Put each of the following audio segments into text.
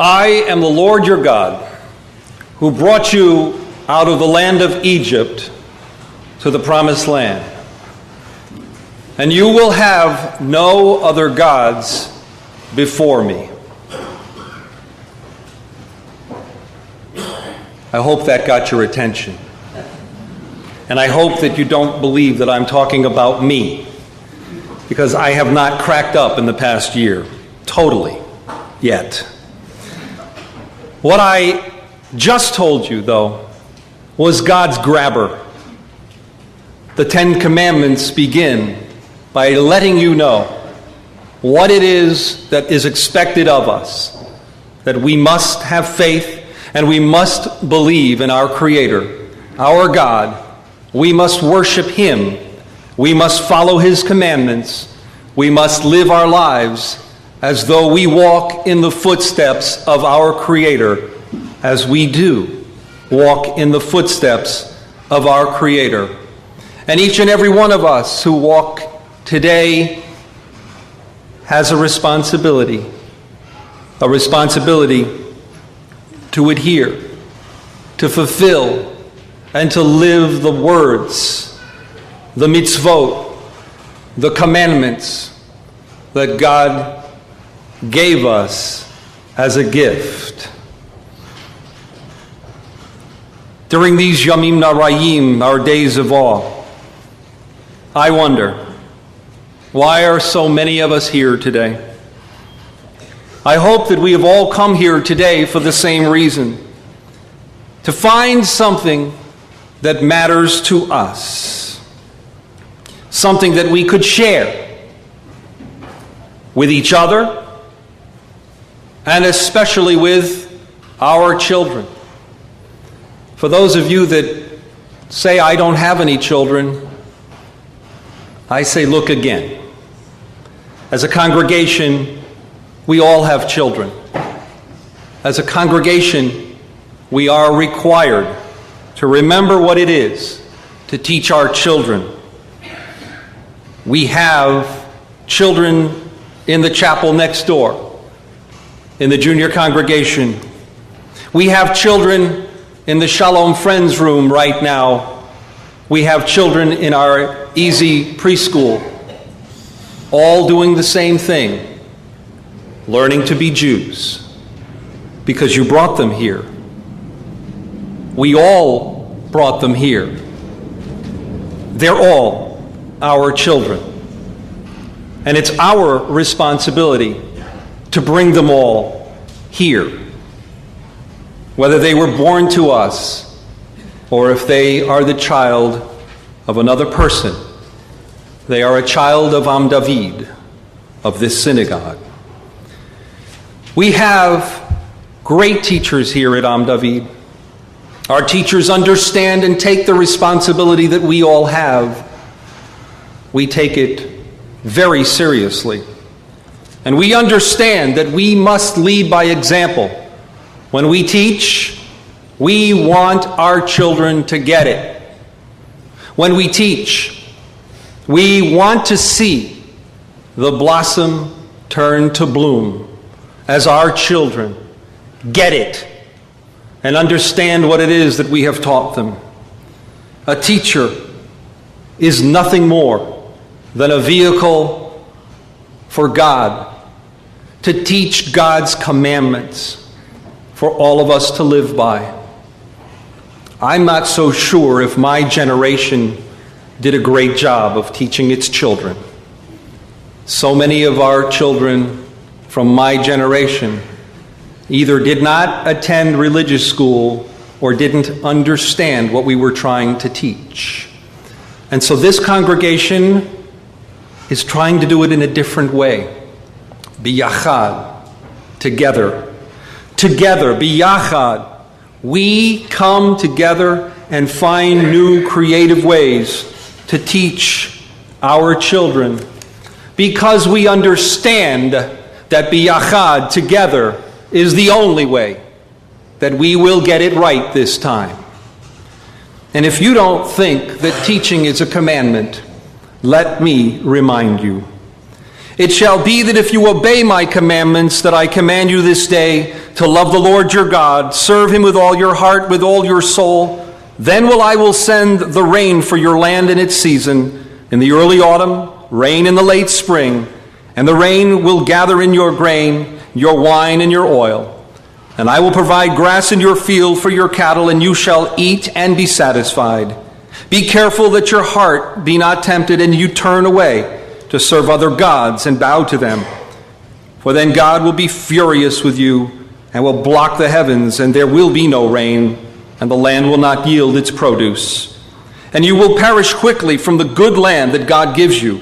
I am the Lord your God, who brought you out of the land of Egypt to the promised land. And you will have no other gods before me. I hope that got your attention. And I hope that you don't believe that I'm talking about me, because I have not cracked up in the past year, totally, yet. What I just told you, though, was God's grabber. The Ten Commandments begin by letting you know what it is that is expected of us, that we must have faith and we must believe in our Creator, our God. We must worship Him. We must follow His commandments. We must live our lives as though we walk in the footsteps of our Creator, as we do walk in the footsteps of our Creator. And each and every one of us who walk today has a responsibility to adhere, to fulfill, and to live the words, the mitzvot, the commandments that God gave us as a gift. During these Yamim Narayim, our days of awe, I wonder, why are so many of us here today? I hope that we have all come here today for the same reason, to find something that matters to us, something that we could share with each other, and especially with our children. For those of you that say, I don't have any children, I say, look again. As a congregation, we all have children. As a congregation, we are required to remember what it is to teach our children. We have children in the chapel next door, in the junior congregation. We have children in the Shalom Friends room right now. We have children in our Easy preschool, all doing the same thing, learning to be Jews, because you brought them here. We all brought them here. They're all our children. And it's our responsibility to bring them all here. Whether they were born to us or if they are the child of another person, they are a child of Am David, of this synagogue. We have great teachers here at Am David. Our teachers understand and take the responsibility that we all have. We take it very seriously. And we understand that we must lead by example. When we teach, we want our children to get it. When we teach, we want to see the blossom turn to bloom as our children get it and understand what it is that we have taught them. A teacher is nothing more than a vehicle for God to teach God's commandments for all of us to live by. I'm not so sure if my generation did a great job of teaching its children. So many of our children from my generation either did not attend religious school or didn't understand what we were trying to teach. And so this congregation is trying to do it in a different way. Biyachad, together. Together, biyachad. We come together and find new creative ways to teach our children because we understand that biyachad, together, is the only way that we will get it right this time. And if you don't think that teaching is a commandment, let me remind you. It shall be that if you obey my commandments that I command you this day, to love the Lord your God, serve him with all your heart, with all your soul. Then I will send the rain for your land in its season, in the early autumn, rain in the late spring, and the rain will gather in your grain, your wine, and your oil. And I will provide grass in your field for your cattle, and you shall eat and be satisfied. Be careful that your heart be not tempted, and you turn away to serve other gods and bow to them. For then God will be furious with you and will block the heavens, and there will be no rain, and the land will not yield its produce. And you will perish quickly from the good land that God gives you.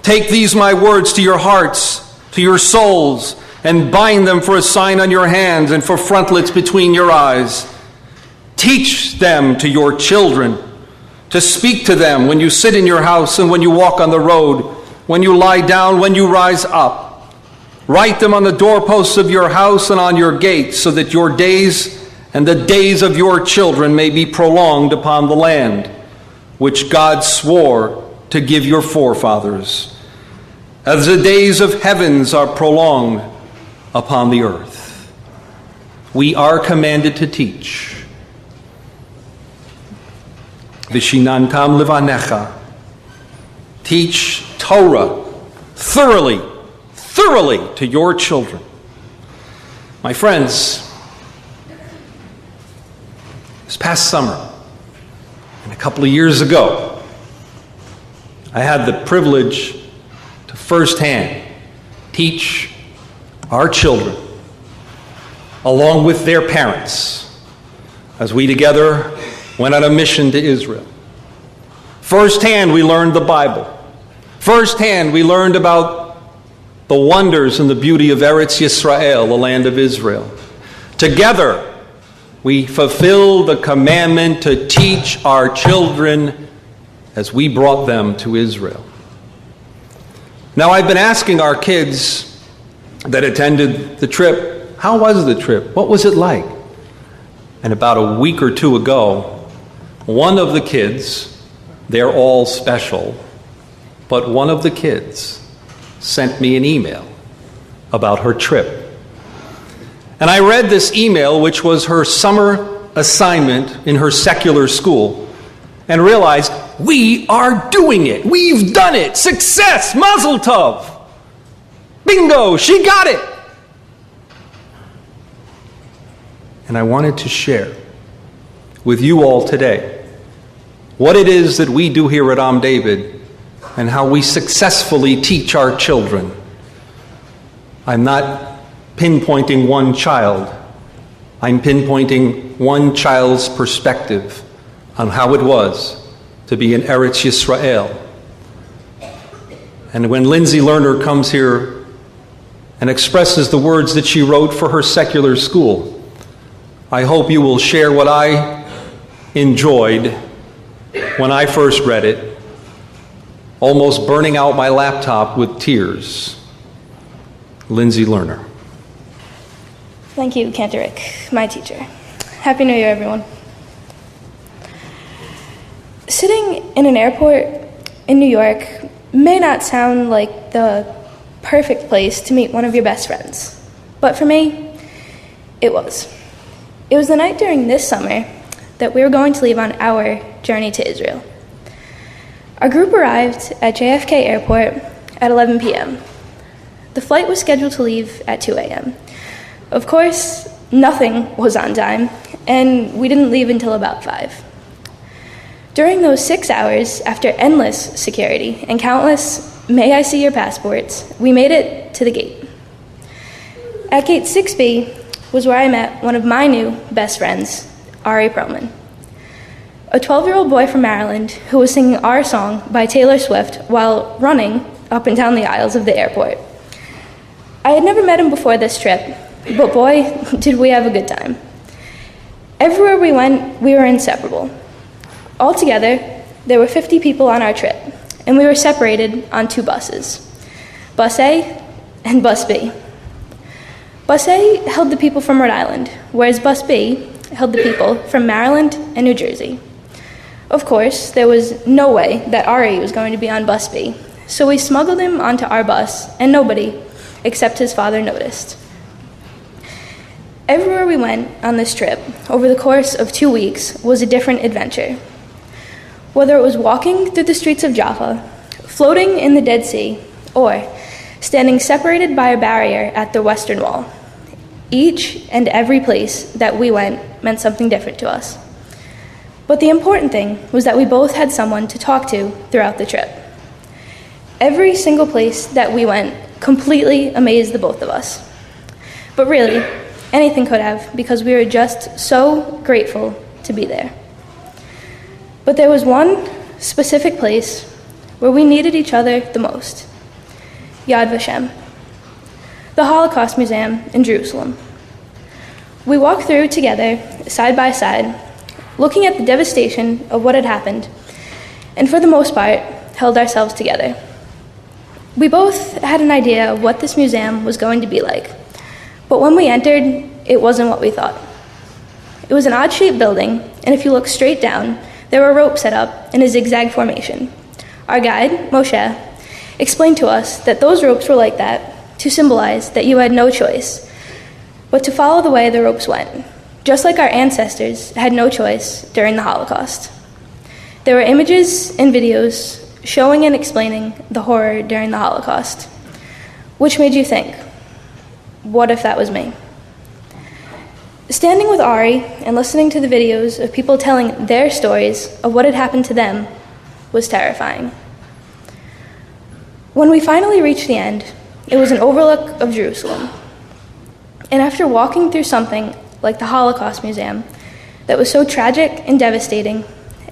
Take these my words to your hearts, to your souls, and bind them for a sign on your hands and for frontlets between your eyes. Teach them to your children, to speak to them when you sit in your house and when you walk on the road, when you lie down, when you rise up. Write them on the doorposts of your house and on your gates, so that your days and the days of your children may be prolonged upon the land, which God swore to give your forefathers, as the days of heavens are prolonged upon the earth. We are commanded to teach. Vishinantam levanecha. Teach Torah thoroughly to your children. My friends, this past summer, and a couple of years ago, I had the privilege to firsthand teach our children, along with their parents, as we together went on a mission to Israel. Firsthand, we learned the Bible. Firsthand, we learned about the wonders and the beauty of Eretz Yisrael, the land of Israel. Together, we fulfilled the commandment to teach our children as we brought them to Israel. Now, I've been asking our kids that attended the trip, how was the trip? What was it like? And about a week or two ago, one of the kids, they're all special, but one of the kids sent me an email about her trip. And I read this email, which was her summer assignment in her secular school, and realized, we are doing it. We've done it. Success. Mazel tov. Bingo. She got it. And I wanted to share with you all today what it is that we do here at Am David and how we successfully teach our children. I'm not pinpointing one child. I'm pinpointing one child's perspective on how it was to be in Eretz Yisrael. And when Lindsey Lerner comes here and expresses the words that she wrote for her secular school, I hope you will share what I enjoyed when I first read it, almost burning out my laptop with tears. Lindsey Lerner. Thank you, Cantor Rick, my teacher. Happy New Year, everyone. Sitting in an airport in New York may not sound like the perfect place to meet one of your best friends, but for me, it was. It was the night during this summer that we were going to leave on our journey to Israel. Our group arrived at JFK Airport at 11 p.m. The flight was scheduled to leave at 2 a.m. Of course, nothing was on time, and we didn't leave until about 5. During those 6 hours, after endless security and countless "may I see your passports," we made it to the gate. At gate 6B was where I met one of my new best friends, Rabbi Perlman, a 12-year-old boy from Maryland who was singing our song by Taylor Swift while running up and down the aisles of the airport. I had never met him before this trip, but boy, did we have a good time. Everywhere we went, we were inseparable. Altogether, there were 50 people on our trip, and we were separated on 2 buses, Bus A and Bus B. Bus A held the people from Rhode Island, whereas Bus B held the people from Maryland and New Jersey. Of course, there was no way that Ari was going to be on Bus B, so we smuggled him onto our bus, and nobody, except his father, noticed. Everywhere we went on this trip, over the course of 2 weeks, was a different adventure. Whether it was walking through the streets of Jaffa, floating in the Dead Sea, or standing separated by a barrier at the Western Wall, each and every place that we went meant something different to us. But the important thing was that we both had someone to talk to throughout the trip. Every single place that we went completely amazed the both of us. But really, anything could have, because we were just so grateful to be there. But there was one specific place where we needed each other the most: Yad Vashem, the Holocaust Museum in Jerusalem. We walked through together, side by side, looking at the devastation of what had happened, and for the most part, held ourselves together. We both had an idea of what this museum was going to be like, but when we entered, it wasn't what we thought. It was an odd-shaped building, and if you look straight down, there were ropes set up in a zigzag formation. Our guide, Moshe, explained to us that those ropes were like that to symbolize that you had no choice, but to follow the way the ropes went, just like our ancestors had no choice during the Holocaust. There were images and videos showing and explaining the horror during the Holocaust, which made you think, what if that was me? Standing with Ari and listening to the videos of people telling their stories of what had happened to them was terrifying. When we finally reached the end, it was an overlook of Jerusalem. And after walking through something like the Holocaust Museum that was so tragic and devastating,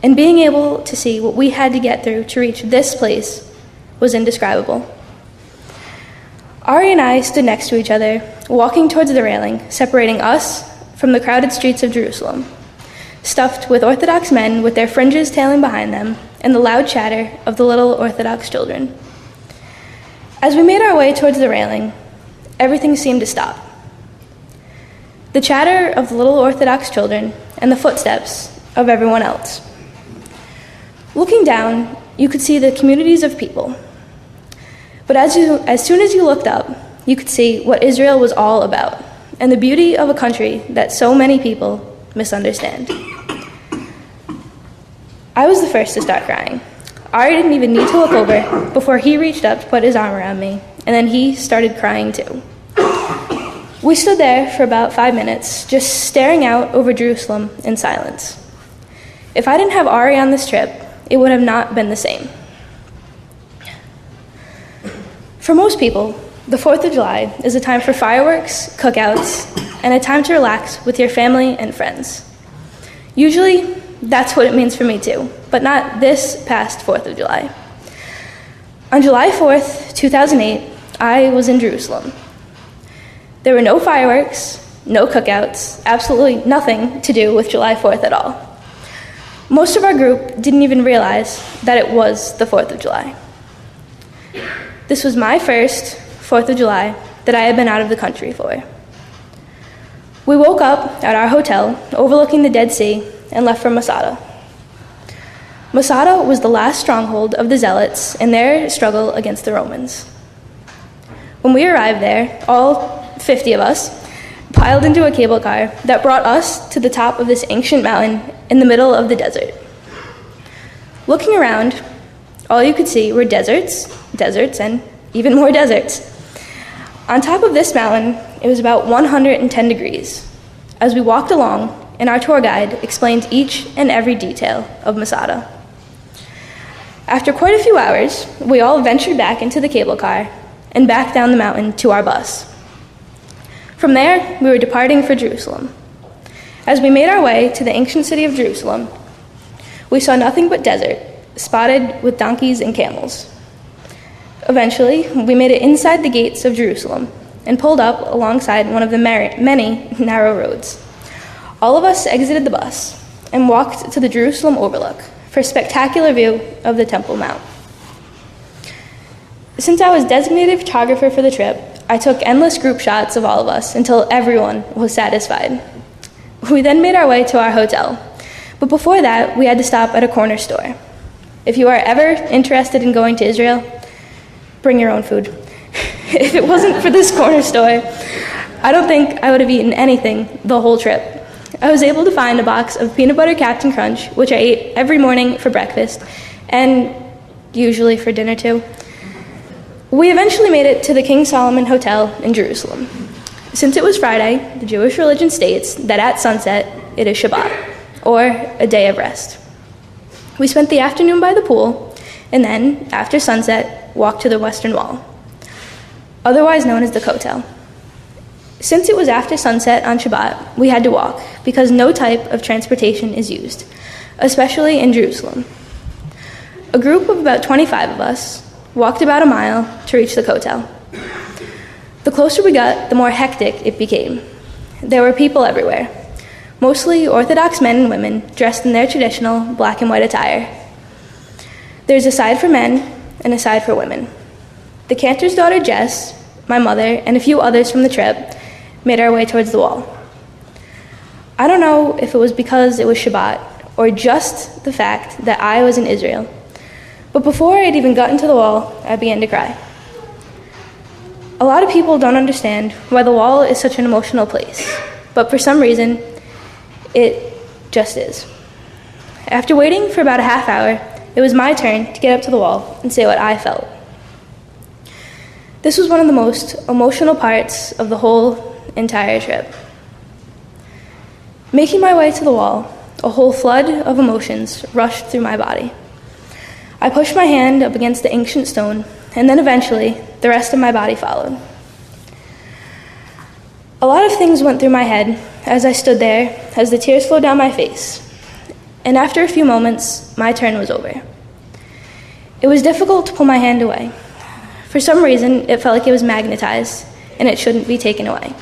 and being able to see what we had to get through to reach this place was indescribable. Ari and I stood next to each other, walking towards the railing, separating us from the crowded streets of Jerusalem, stuffed with Orthodox men with their fringes tailing behind them and the loud chatter of the little Orthodox children. As we made our way towards the railing, everything seemed to stop. The chatter of the little Orthodox children and the footsteps of everyone else. Looking down, you could see the communities of people. But as soon as you looked up, you could see what Israel was all about, and the beauty of a country that so many people misunderstand. I was the first to start crying. Ari didn't even need to look over before he reached up to put his arm around me, and then he started crying too. We stood there for about 5 minutes, just staring out over Jerusalem in silence. If I didn't have Ari on this trip, it would have not been the same. For most people, the 4th of July is a time for fireworks, cookouts, and a time to relax with your family and friends. Usually, that's what it means for me too, but not this past 4th of July. On July 4th, 2008, I was in Jerusalem. There were no fireworks, no cookouts, absolutely nothing to do with July 4th at all. Most of our group didn't even realize that it was the 4th of July. This was my first 4th of July that I had been out of the country for. We woke up at our hotel overlooking the Dead Sea and left for Masada. Masada was the last stronghold of the Zealots in their struggle against the Romans. When we arrived there, all 50 of us piled into a cable car that brought us to the top of this ancient mountain in the middle of the desert. Looking around, all you could see were deserts, and even more deserts. On top of this mountain, it was about 110 degrees. As we walked along, and our tour guide explained each and every detail of Masada. After quite a few hours, we all ventured back into the cable car and back down the mountain to our bus. From there, we were departing for Jerusalem. As we made our way to the ancient city of Jerusalem, we saw nothing but desert, spotted with donkeys and camels. Eventually, we made it inside the gates of Jerusalem and pulled up alongside one of the many narrow roads. All of us exited the bus and walked to the Jerusalem overlook for a spectacular view of the Temple Mount. Since I was designated photographer for the trip, I took endless group shots of all of us until everyone was satisfied. We then made our way to our hotel, but before that, we had to stop at a corner store. If you are ever interested in going to Israel, bring your own food. If it wasn't for this corner store, I don't think I would have eaten anything the whole trip. I was able to find a box of peanut butter Captain Crunch, which I ate every morning for breakfast, and usually for dinner too. We eventually made it to the King Solomon Hotel in Jerusalem. Since it was Friday, the Jewish religion states that at sunset it is Shabbat, or a day of rest. We spent the afternoon by the pool, and then, after sunset, walked to the Western Wall, otherwise known as the Kotel. Since it was after sunset on Shabbat, we had to walk, because no type of transportation is used, especially in Jerusalem. A group of about 25 of us walked about a mile to reach the Kotel. The closer we got, the more hectic it became. There were people everywhere, mostly Orthodox men and women dressed in their traditional black and white attire. There's a side for men and a side for women. The cantor's daughter, Jess, my mother, and a few others from the trip made our way towards the wall. I don't know if it was because it was Shabbat or just the fact that I was in Israel, but before I'd even gotten to the wall, I began to cry. A lot of people don't understand why the wall is such an emotional place, but for some reason, it just is. After waiting for about a half hour, it was my turn to get up to the wall and say what I felt. This was one of the most emotional parts of the whole entire trip. Making my way to the wall, a whole flood of emotions rushed through my body. I pushed my hand up against the ancient stone, and then eventually, the rest of my body followed. A lot of things went through my head as I stood there, as the tears flowed down my face. And after a few moments, my turn was over. It was difficult to pull my hand away. For some reason, it felt like it was magnetized, and it shouldn't be taken away.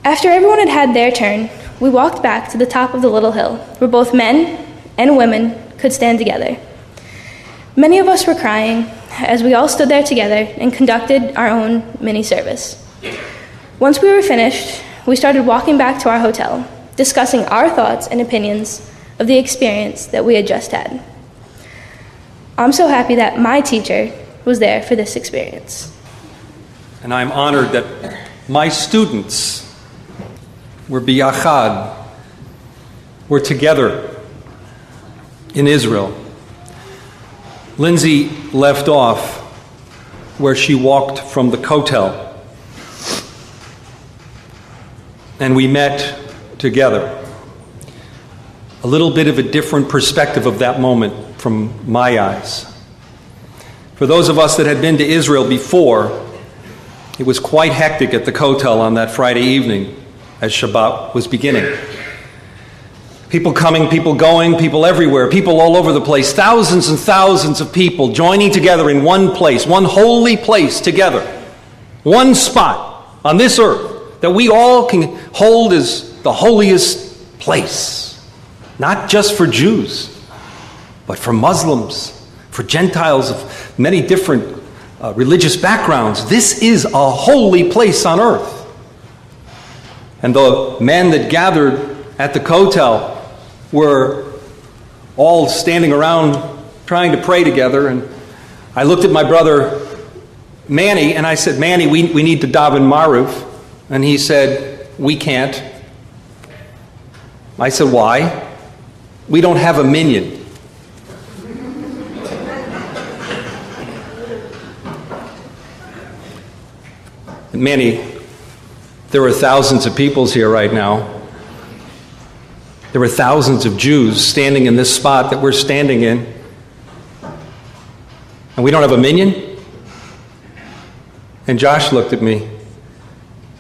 After everyone had had their turn, we walked back to the top of the little hill, where both men and women could stand together. Many of us were crying as we all stood there together and conducted our own mini-service. Once we were finished, we started walking back to our hotel, discussing our thoughts and opinions of the experience that we had just had. I'm so happy that my teacher was there for this experience. And I'm honored that my students were biyachad, were together in Israel. Lindsey left off where she walked from the Kotel, and we met together. A little bit of a different perspective of that moment from my eyes. For those of us that had been to Israel before, it was quite hectic at the Kotel on that Friday evening as Shabbat was beginning. People coming, people going, people everywhere, people all over the place, thousands and thousands of people joining together in one place, one holy place together, one spot on this earth that we all can hold as the holiest place, not just for Jews, but for Muslims, for Gentiles of many different religious backgrounds. This is a holy place on earth. And the men that gathered at the Kotel were all standing around trying to pray together. And I looked at my brother Manny and I said, Manny, we need to daven Maruf. And he said, we can't. I said, why? We don't have a minyan. Manny, there are thousands of peoples here right now. There are thousands of Jews standing in this spot that we're standing in. And we don't have a minyan? And Josh looked at me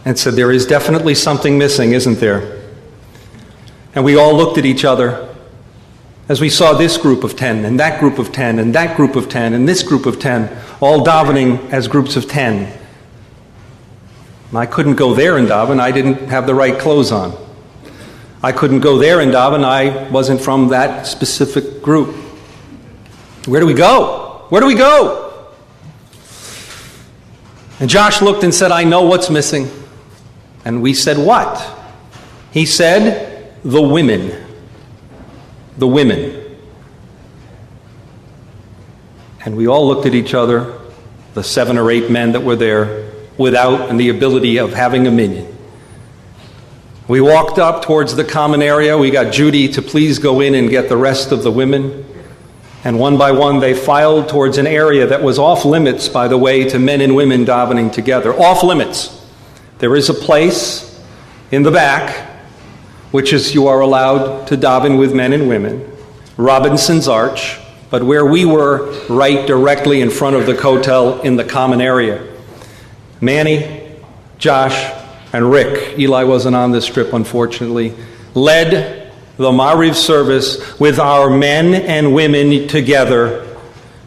and said, there is definitely something missing, isn't there? And we all looked at each other as we saw this group of 10, and that group of 10, and that group of 10, and this group of 10, all davening as groups of 10. I couldn't go there and daven. I didn't have the right clothes on. I couldn't go there and daven. I wasn't from that specific group. Where do we go? Where do we go? And Josh looked and said, I know what's missing. And we said, what? He said, the women. The women. And we all looked at each other, the 7 or 8 men that were there, without and the ability of having a minion. We walked up towards the common area. We got Judy to please go in and get the rest of the women. And one by one, they filed towards an area that was off limits, by the way, to men and women davening together. Off limits. There is a place in the back, which is you are allowed to daven with men and women. Robinson's Arch, but where we were, right directly in front of the Kotel in the common area. Manny, Josh, and Rick, Eli wasn't on this trip unfortunately, led the Mariv service with our men and women together,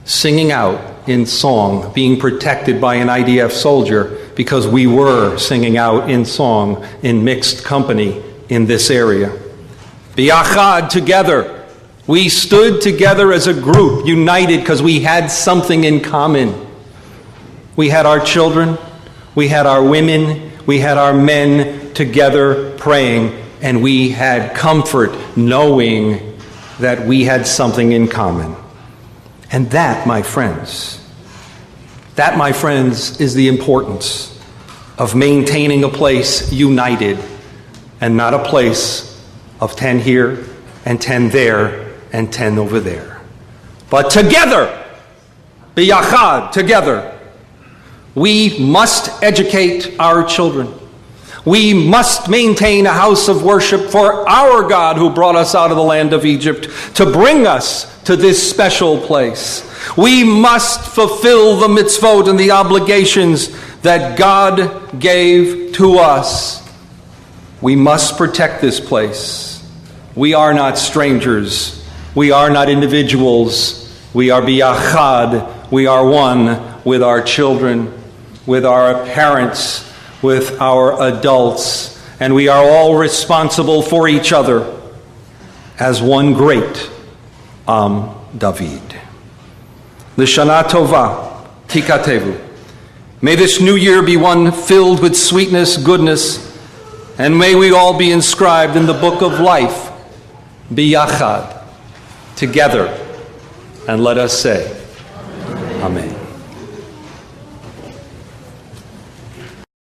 singing out in song, being protected by an IDF soldier because we were singing out in song in mixed company in this area. Biyachad, together. We stood together as a group, united because we had something in common. We had our children, we had our women, we had our men together praying, and we had comfort knowing that we had something in common. And that, my friends, is the importance of maintaining a place united and not a place of 10 here and 10 there and 10 over there. But together, biyachad, together, we must educate our children. We must maintain a house of worship for our God who brought us out of the land of Egypt to bring us to this special place. We must fulfill the mitzvot and the obligations that God gave to us. We must protect this place. We are not strangers. We are not individuals. We are biyachad. We are one with our children, with our parents, with our adults, and we are all responsible for each other as one great David. L'shana tova, tikatevu. May this new year be one filled with sweetness, goodness, and may we all be inscribed in the book of life, biyachad, together. And let us say, Amen.